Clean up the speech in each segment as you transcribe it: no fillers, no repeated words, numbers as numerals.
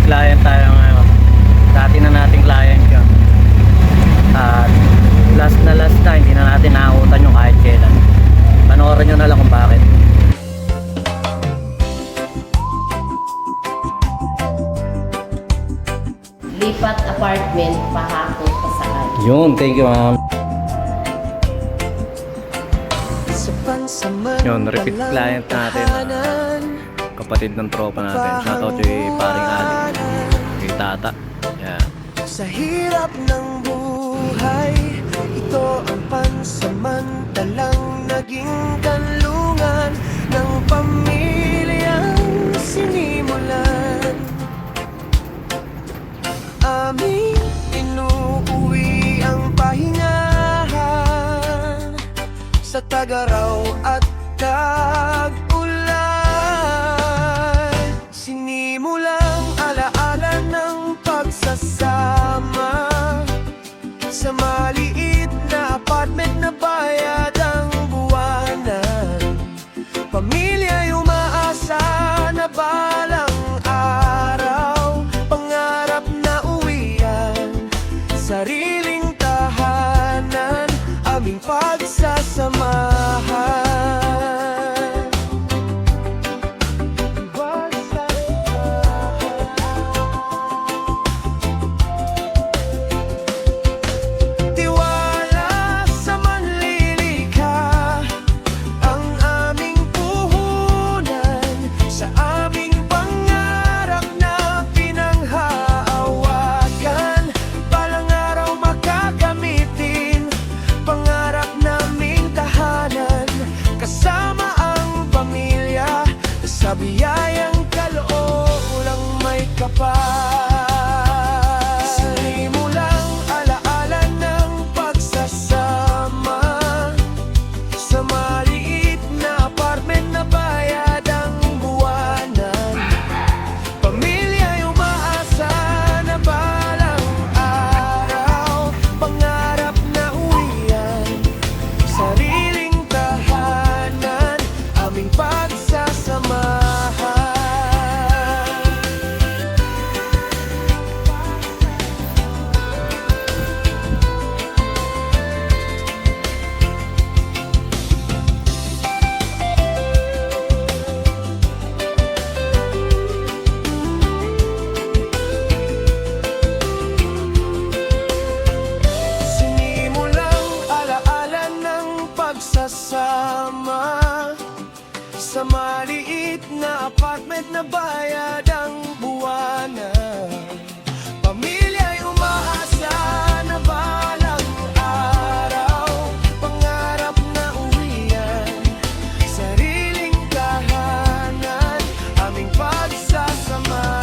client tayo ngayon. Dati na nating client yun. At last na hindi na natin naakutan yung kahit kailan. Panoorin nyo na lang kung bakit. Lipat apartment, pahakot, pasakay. Yun, thank you ma'am. Yun, repeat client natin. Kapatid ng tropa natin. Shoutout kay paring Ali. Kay Tata. Yan. Sa hirap ng buhay, ito ang pansamantalang naging kanlungan ng pamilyang sinimulan. Aming inuuwi ang pahingahan sa tagaraw at tag-ulan. Sinimulang alaala ng pagsasama sa maliit na apartment na bayad ang buwanan. Pamilya'y umaasa na balang araw, pangarap na uwian, sariling tahanan, aming pagsasamahan. Sa biyayang kaloolang may kapal, sinimulang alaala ng pagsasama sa maliit na apartment na bayad ang buwanan. Pamilya'y umaasa na balang araw, pangarap na uwian, sariling tahanan, aming pagsasama. Pagsasama sa maliit na apartment na bayad ang buwanan. Pamilya'y umaasa na balang araw, pangarap na uwian, sariling tahanan, aming pagsasamahan.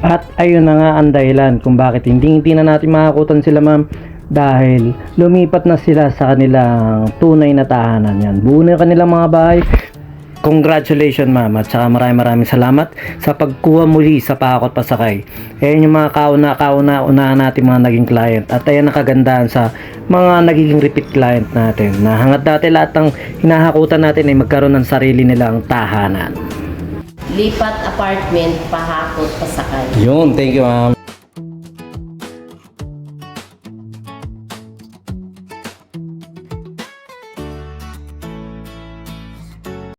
At ayun na nga ang dahilan kung bakit hindi na natin makakutan sila ma'am, dahil lumipat na sila sa kanilang tunay na tahanan. Yan, buo na yung kanilang mga bahay. Congratulations ma'am, at saka maraming salamat sa pagkuha muli sa Pahakot Pasakay. Ayan yung mga kauna-unahan natin mga naging client, at ayan ang kagandahan sa mga nagiging repeat client natin, na hanggat dati lahat ng hinahakutan natin ay magkaroon ng sarili nilang tahanan. Lipat apartment, pahakot, pasakay. Yun, thank you ma'am.